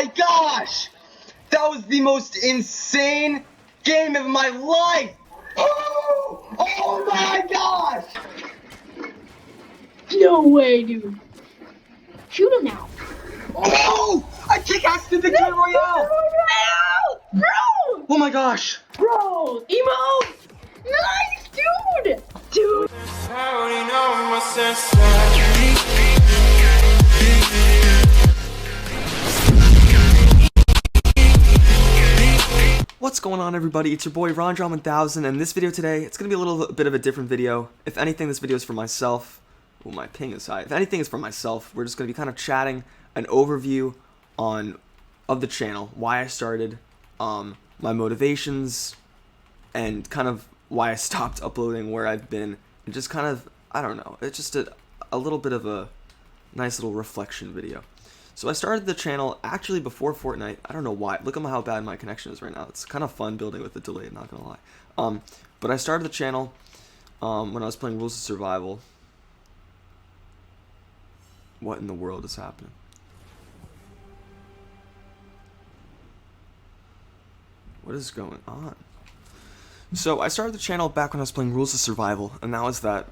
my gosh! That was the most insane game of my life! Oh my gosh! No way, dude. Shoot him now. Oh! I kick-assed the Victory Royale! Bro! Oh my gosh! Bro! Emo! Nice, dude! Dude! What's going on, everybody? It's your boy Ron1000, and this video today, it's going to be a little bit of a different video. If anything, this video is for myself. Oh, my ping is high. If anything, it's for myself. We're just going to be kind of chatting an overview of the channel, why I started, my motivations, and kind of why I stopped uploading, where I've been, and just kind of, I don't know, it's just a little bit of a nice little reflection video. So I started the channel actually before Fortnite. I don't know why. Look at how bad my connection is right now. It's kind of fun building with the delay, not gonna lie. But I started the channel when I was playing Rules of Survival. What in the world is happening? What is going on? So I started the channel back when I was playing Rules of Survival, and that was that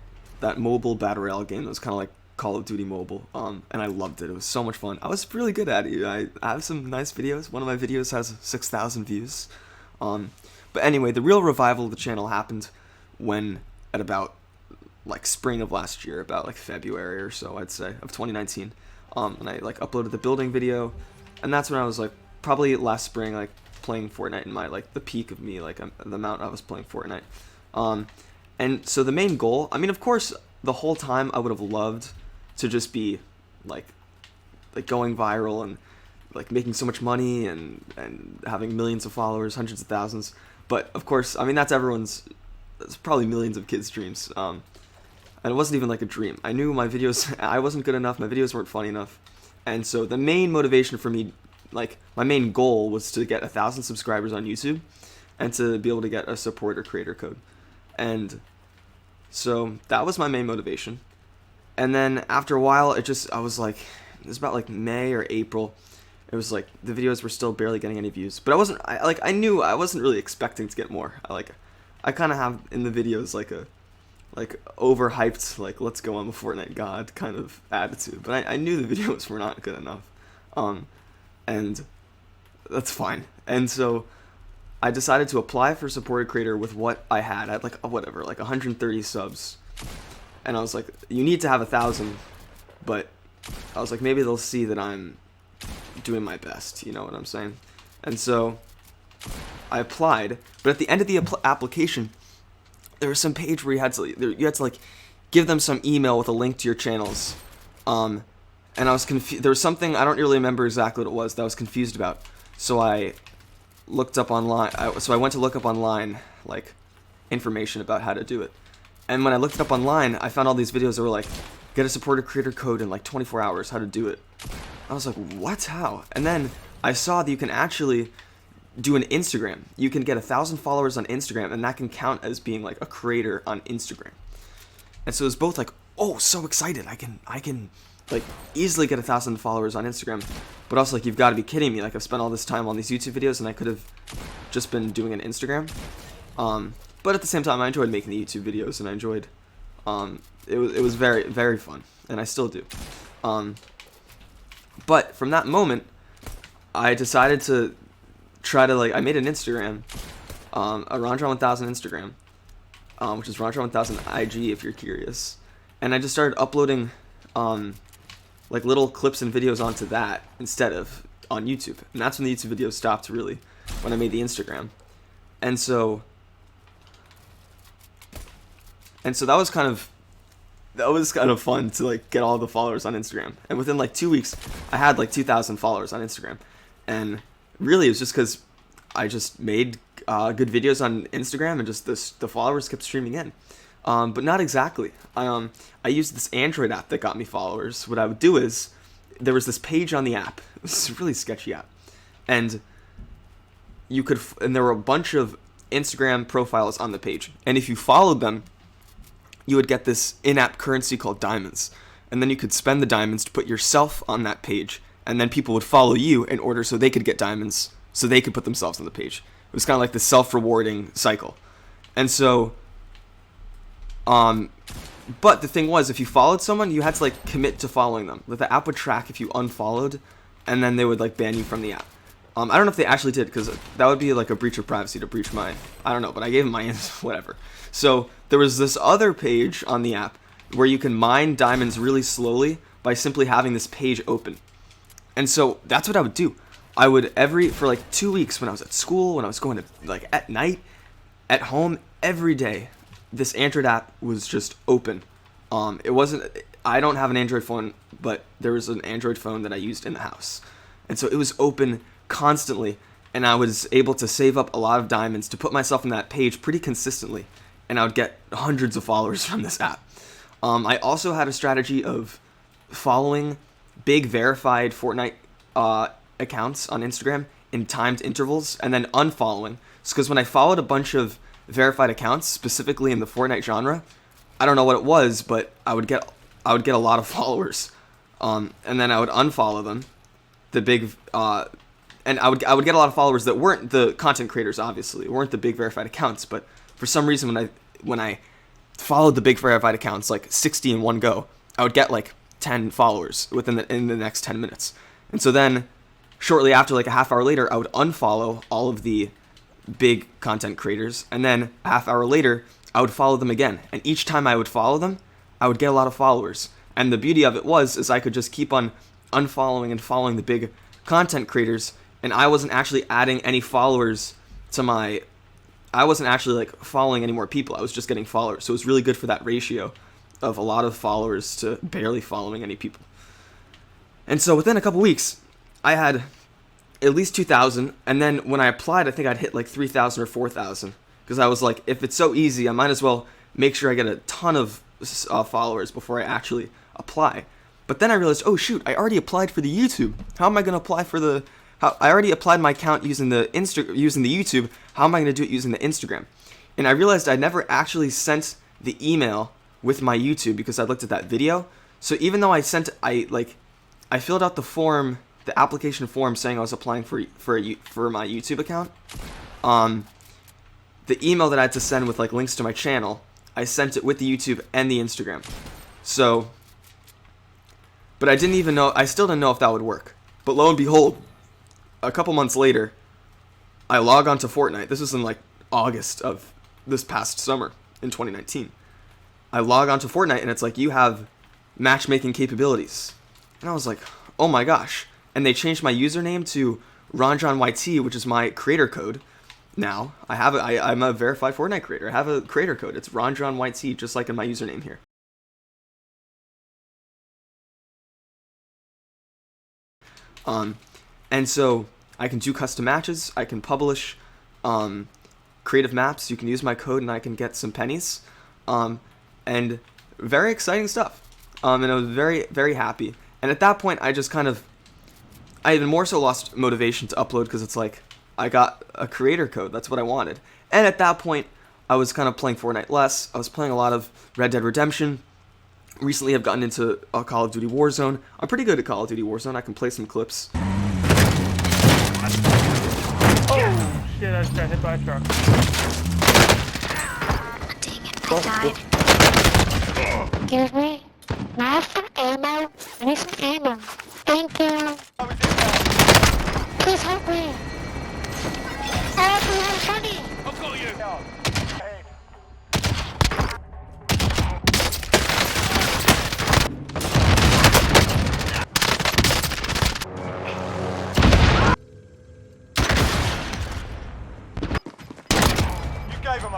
mobile battle royale game that was kind of like Call of Duty Mobile, and I loved it. It was so much fun. I was really good at it. I have some nice videos. One of my videos has 6,000 views. But anyway, the real revival of the channel happened when, at about like spring of last year, about like February or so, I'd say, of 2019. And I like uploaded the building video, and that's when I was like probably last spring, like playing Fortnite in my like the peak of me, like the amount I was playing Fortnite. And so the main goal, I mean, of course, the whole time I would have loved to just be like going viral and like making so much money and having millions of followers, hundreds of thousands. But of course, I mean, that's probably millions of kids' dreams. And it wasn't even like a dream. I knew my videos, I wasn't good enough, my videos weren't funny enough. And so the main motivation for me, like my main goal, was to get 1,000 subscribers on YouTube and to be able to get a supporter creator code. And so that was my main motivation. And then after a while, I was like, it was about like May or April. It was like the videos were still barely getting any views, but I knew I wasn't really expecting to get more. I kind of have in the videos like overhyped, like let's go, I'm a Fortnite god kind of attitude, but I knew the videos were not good enough. And that's fine. And so I decided to apply for supported creator with what I had. I had like whatever, like 130 subs. And I was like, you need to have 1,000, but I was like, maybe they'll see that I'm doing my best, you know what I'm saying? And so I applied, but at the end of the application, there was some page where you had to like give them some email with a link to your channels. And I was confused. There was something, I don't really remember exactly what it was, that I was confused about. So I looked up online. So I went to look up online like information about how to do it. And when I looked it up online, I found all these videos that were like, get a supported creator code in like 24 hours, how to do it. I was like, what? How? And then I saw that you can actually do an Instagram. You can get 1,000 followers on Instagram, and that can count as being like a creator on Instagram. And so it was both like, oh, so excited. I can like easily get 1,000 followers on Instagram. But also like, you've got to be kidding me. Like, I've spent all this time on these YouTube videos, and I could have just been doing an Instagram. But at the same time, I enjoyed making the YouTube videos, and I enjoyed, it was very, very fun, and I still do. But from that moment, I decided to try to, like, I made an Instagram, a Ron1000 Instagram, which is Ron1000 IG if you're curious. And I just started uploading, like, little clips and videos onto that instead of on YouTube. And that's when the YouTube videos stopped, really, when I made the Instagram. And so that was kind of fun to like get all the followers on Instagram. And within like 2 weeks, I had like 2,000 followers on Instagram. And really, it was just because I just made good videos on Instagram, and just the followers kept streaming in. But not exactly. I used this Android app that got me followers. What I would do is, there was this page on the app. It was a really sketchy app, and there were a bunch of Instagram profiles on the page. And if you followed them, you would get this in-app currency called diamonds. And then you could spend the diamonds to put yourself on that page and then people would follow you in order so they could get diamonds, so they could put themselves on the page. It was kind of like the self-rewarding cycle. And so, but the thing was, if you followed someone, you had to like commit to following them. That the app would track if you unfollowed, and then they would like ban you from the app. I don't know if they actually did, because that would be like a breach of privacy to breach my, I don't know, but I gave them my whatever. So there was this other page on the app where you can mine diamonds really slowly by simply having this page open. And so that's what I would do. I would for like 2 weeks when I was at school, when I was going to like at night, at home, every day, this Android app was just open. It wasn't, I don't have an Android phone, but there was an Android phone that I used in the house. And so it was open constantly, and I was able to save up a lot of diamonds to put myself on that page pretty consistently, and I would get hundreds of followers from this app. I also had a strategy of following big verified Fortnite accounts on Instagram in timed intervals, and then unfollowing. Because when I followed a bunch of verified accounts, specifically in the Fortnite genre, I don't know what it was, but I would get a lot of followers, and then I would unfollow them. And I would get a lot of followers that weren't the content creators, obviously, weren't the big verified accounts, but for some reason when I followed the big verified accounts, like 60 in one go, I would get like 10 followers in the next 10 minutes. And so then shortly after, like a half hour later, I would unfollow all of the big content creators, and then a half hour later I would follow them again. And each time I would follow them, I would get a lot of followers. And the beauty of it is I could just keep on unfollowing and following the big content creators, and I wasn't actually adding any followers to I wasn't actually like following any more people. I was just getting followers. So it was really good for that ratio of a lot of followers to barely following any people. And so within a couple weeks, I had at least 2,000, and then when I applied, I think I'd hit like 3,000 or 4,000, because I was like, if it's so easy, I might as well make sure I get a ton of followers before I actually apply. But then I realized, oh shoot, I already applied for the YouTube. How am I going to apply for I already applied my account using the YouTube. How am I going to do it using the Instagram? And I realized I never actually sent the email with my YouTube because I looked at that video. So even though I filled out the application form saying I was applying for my YouTube account, the email that I had to send with like links to my channel, I sent it with the YouTube and the Instagram. So, but I still didn't know if that would work. But lo and behold, a couple months later, I log on to Fortnite. This was in like August of this past summer in 2019. I log on to Fortnite and it's like, you have matchmaking capabilities. And I was like, oh my gosh. And they changed my username to RonJohnYT, which is my creator code. Now I'm a verified Fortnite creator. I have a creator code. It's RonJohnYT, just like in my username here. And so I can do custom matches. I can publish creative maps. You can use my code and I can get some pennies. And very exciting stuff. And I was very, very happy. And at that point, I even more so lost motivation to upload, because it's like, I got a creator code. That's what I wanted. And at that point, I was kind of playing Fortnite less. I was playing a lot of Red Dead Redemption. Recently, I've gotten into Call of Duty Warzone. I'm pretty good at Call of Duty Warzone. I can play some clips. Oh shit, I just got hit by a truck. Dang it, I died. Excuse me? Can I have some ammo? I need some ammo. Thank you. Please help me. Help me, have money. I've got you. Hey. You gave him a...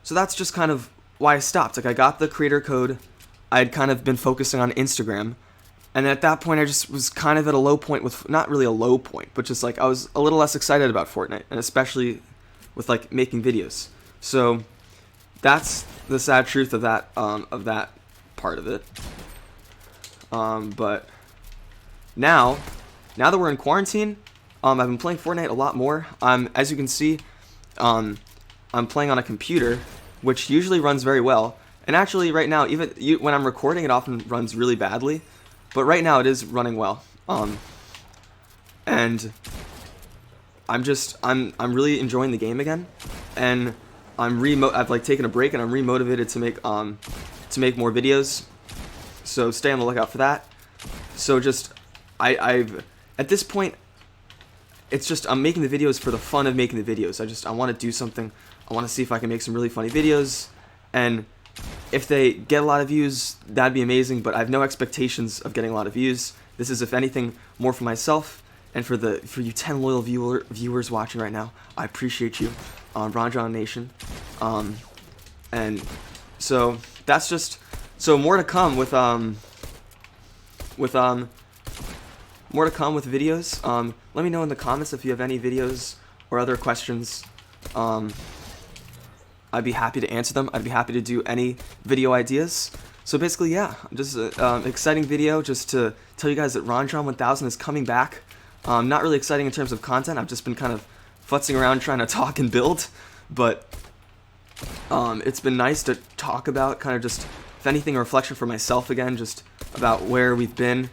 So that's just kind of why I stopped. Like, I got the creator code. I had kind of been focusing on Instagram. And at that point, I just was kind of at a low point with, not really a low point, but just like I was a little less excited about Fortnite, and especially with like making videos. So that's the sad truth of that part of it. But now that we're in quarantine, I've been playing Fortnite a lot more. As you can see, I'm playing on a computer, which usually runs very well. And actually, right now, even when I'm recording, it often runs really badly, but right now it is running well. And I'm really enjoying the game again, and I've like taken a break, and I'm remotivated to make more videos. So stay on the lookout for that. So just I've at this point, it's just I'm making the videos for the fun of making the videos. I want to do something. I want to see if I can make some really funny videos, and if they get a lot of views, that'd be amazing, but I have no expectations of getting a lot of views. This is, if anything, more for myself and for you 10 loyal viewers watching right now. I appreciate you, Ronjon Nation. And so that's just, so more to come with videos. Let me know in the comments if you have any videos or other questions. I'd be happy to answer them. I'd be happy to do any video ideas. So basically, yeah, just an exciting video just to tell you guys that Ronjon 1000 is coming back. Not really exciting in terms of content. I've just been kind of futzing around trying to talk and build, but it's been nice to talk about kind of just, if anything, a reflection for myself again, just about where we've been,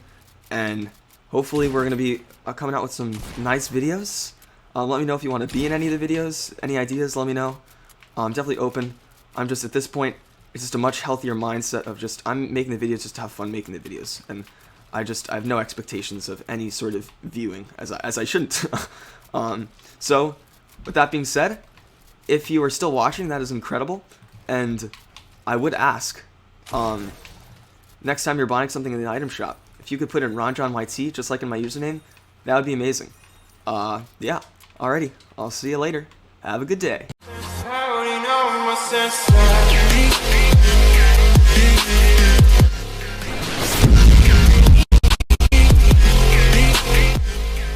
and hopefully we're going to be coming out with some nice videos. Let me know if you want to be in any of the videos. Any ideas, let me know. I'm definitely open. I'm just, at this point, it's just a much healthier mindset of just, I'm making the videos just to have fun making the videos, and I have no expectations of any sort of viewing, as I shouldn't. So, with that being said, if you are still watching, that is incredible, and I would ask, next time you're buying something in the item shop, if you could put in RonJohnYT, just like in my username, that would be amazing. Yeah, alrighty, I'll see you later. Have a good day. I already know my sense.